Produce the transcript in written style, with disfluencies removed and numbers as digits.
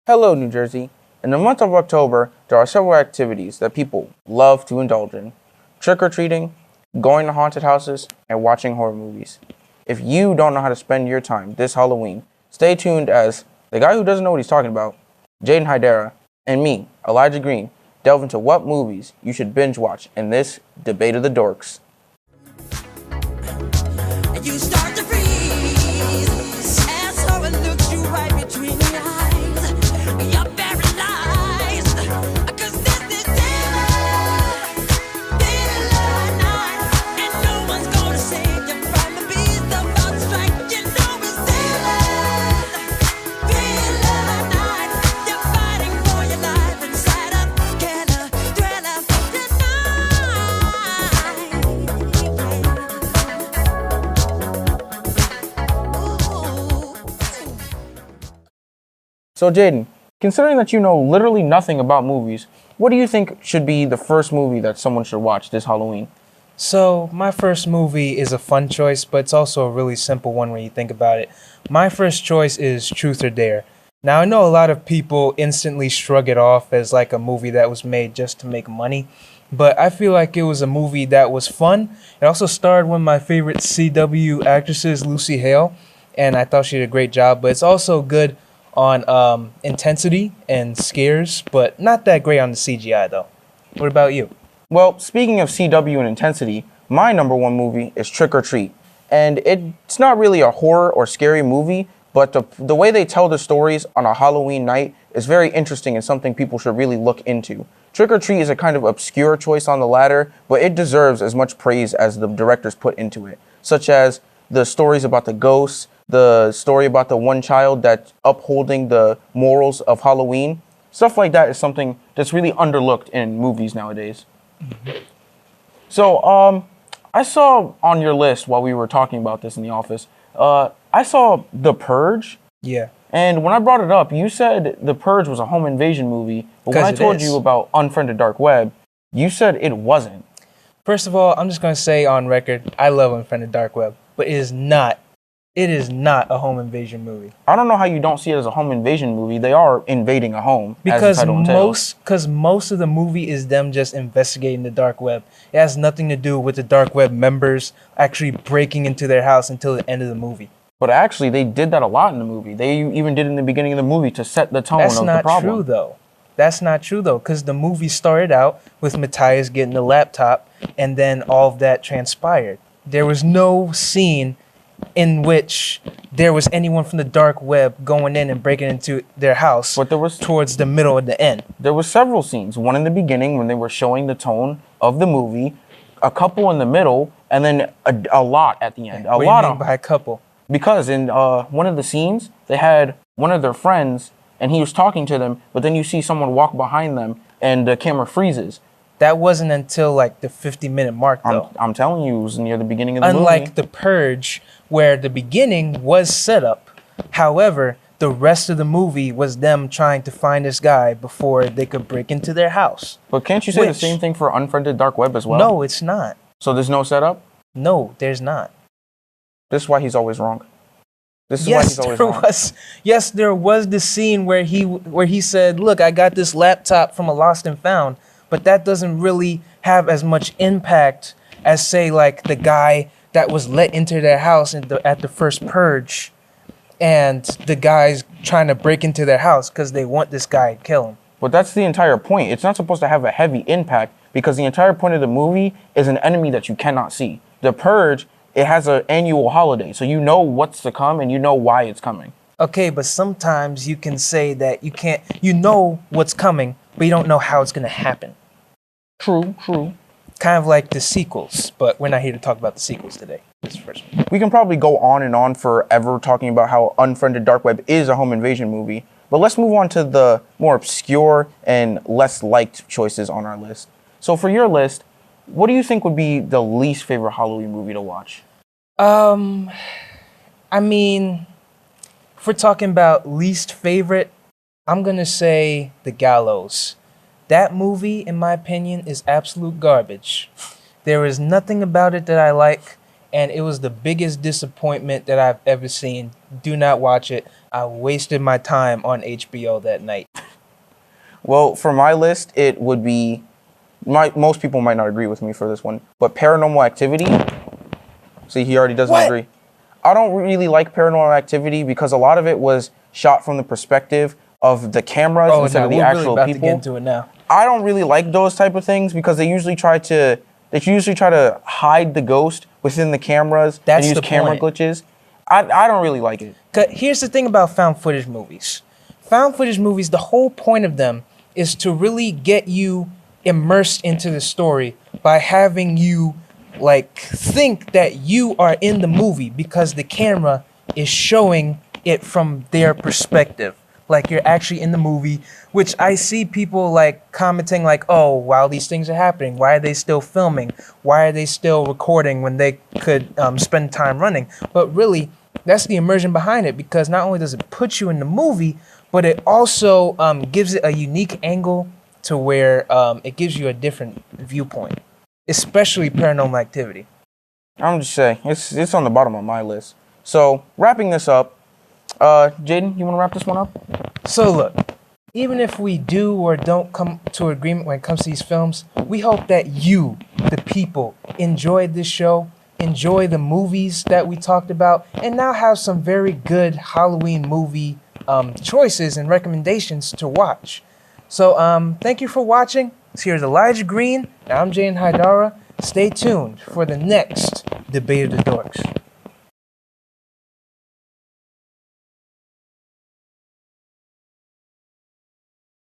Hello, New Jersey. In the month of October, there are several activities that people love to indulge in. Trick-or-treating, going to haunted houses, and watching horror movies. If you don't know how to spend your time this Halloween, stay tuned as the guy who doesn't know what he's talking about, Jaden Hydera, and me, Elijah Green, delve into what movies you should binge watch in this Debate of the Dorks. You start to freeze as horror looks you right between the eyes. You're paralyzed, 'cause this is daylight night, and no one's gonna save you from the beast about to strike. You know it's daylight night. You're fighting for your life inside a killer thriller So Jaden, considering that you know literally nothing about movies, what do you think should be the first movie that someone should watch this Halloween? So, my first movie is a fun choice, but it's also a really simple one when you think about it. My first choice is Truth or Dare. Now, I know a lot of people instantly shrug it off as like a movie that was made just to make money, but I feel like it was a movie that was fun. It also starred one of my favorite CW actresses, Lucy Hale, and I thought she did a great job, but it's also good on intensity and scares, but not that great on the CGI, though. What about you? Well, speaking of CW and intensity, my number one movie is Trick or Treat. And it's not really a horror or scary movie, but the way they tell the stories on a Halloween night is very interesting and something people should really look into. Trick or Treat is a kind of obscure choice on the ladder, but it deserves as much praise as the directors put into it, such as the stories about the ghosts, the story about the one child that's upholding the morals of Halloween. Stuff like that is something that's really underlooked in movies nowadays. So, I saw on your list while we were talking about this in the office, I saw The Purge. Yeah. And when I brought it up, you said The Purge was a home invasion movie. But when I told you about Unfriended Dark Web, you said it wasn't. First of all, I'm just going to say on record, I love Unfriended Dark Web, but it is not a home invasion movie. I don't know how you don't see it as a home invasion movie. They are invading a home. Because most of the movie is them just investigating the dark web. It has nothing to do with the dark web members actually breaking into their house until the end of the movie. But actually, they did that a lot in the movie. They even did it in the beginning of the movie to set the tone of the problem. That's not true, though. That's not true, though, because the movie started out with Matthias getting the laptop, and then all of that transpired. There was no scene in which there was anyone from the dark web going in and breaking into their house, but there was towards the middle of the end. There were several scenes. One in the beginning when they were showing the tone of the movie, a couple in the middle, and then a lot at the end. What do you mean by a couple? Because in one of the scenes, they had one of their friends, and he was talking to them, but then you see someone walk behind them, and the camera freezes. That wasn't until like the 50-minute mark, though. I'm telling you, it was near the beginning of the movie. Unlike The Purge, where the beginning was set up. However, the rest of the movie was them trying to find this guy before they could break into their house. But can't you say the same thing for Unfriended Dark Web as well? No, it's not. So there's no setup? No, there's not. This is why he's always wrong. This is why he's always wrong. Yes, there was the scene where he said, "Look, I got this laptop from a lost and found," but that doesn't really have as much impact as, say, like the guy that was let into their house at the first purge, and the guys trying to break into their house because they want this guy to kill him. But that's the entire point. It's not supposed to have a heavy impact because the entire point of the movie is an enemy that you cannot see. The Purge, it has an annual holiday, so you know what's to come and you know why it's coming. Okay, but sometimes you can say that you know what's coming, but you don't know how it's going to happen. True. Kind of like the sequels, but we're not here to talk about the sequels today. This first one. We can probably go on and on forever talking about how Unfriended Dark Web is a home invasion movie, but let's move on to the more obscure and less liked choices on our list. So for your list, what do you think would be the least favorite Halloween movie to watch? I mean, if we're talking about least favorite, I'm going to say The Gallows. That movie, in my opinion, is absolute garbage. There is nothing about it that I like, and it was the biggest disappointment that I've ever seen. Do not watch it. I wasted my time on HBO that night. Well, for my list, it would be most people might not agree with me for this one, but Paranormal Activity. See, he already doesn't What? agree. I don't really like Paranormal Activity because a lot of it was shot from the perspective of the cameras instead of the we're actual really about people. to get into it now. I don't really like those type of things because they usually try to hide the ghost within the cameras That's and use the camera point. glitches. I don't really like it. 'Cause here's the thing about found footage movies. Found footage movies, the whole point of them is to really get you immersed into the story by having you like think that you are in the movie because the camera is showing it from their perspective. Like you're actually in the movie, which I see people like commenting like, oh, while these things are happening, why are they still filming? Why are they still recording when they could spend time running? But really, that's the immersion behind it, because not only does it put you in the movie, but it also gives it a unique angle to where it gives you a different viewpoint, especially Paranormal Activity. I'm just saying, it's on the bottom of my list. So wrapping this up, Jaden, you want to wrap this one up? So look, even if we do or don't come to an agreement when it comes to these films, we hope that you, the people, enjoyed this show, enjoy the movies that we talked about, and now have some very good Halloween movie choices and recommendations to watch. So thank you for watching. Here's Elijah Green, and I'm Jaden Haidara. Stay tuned for the next Debate of the Dorks.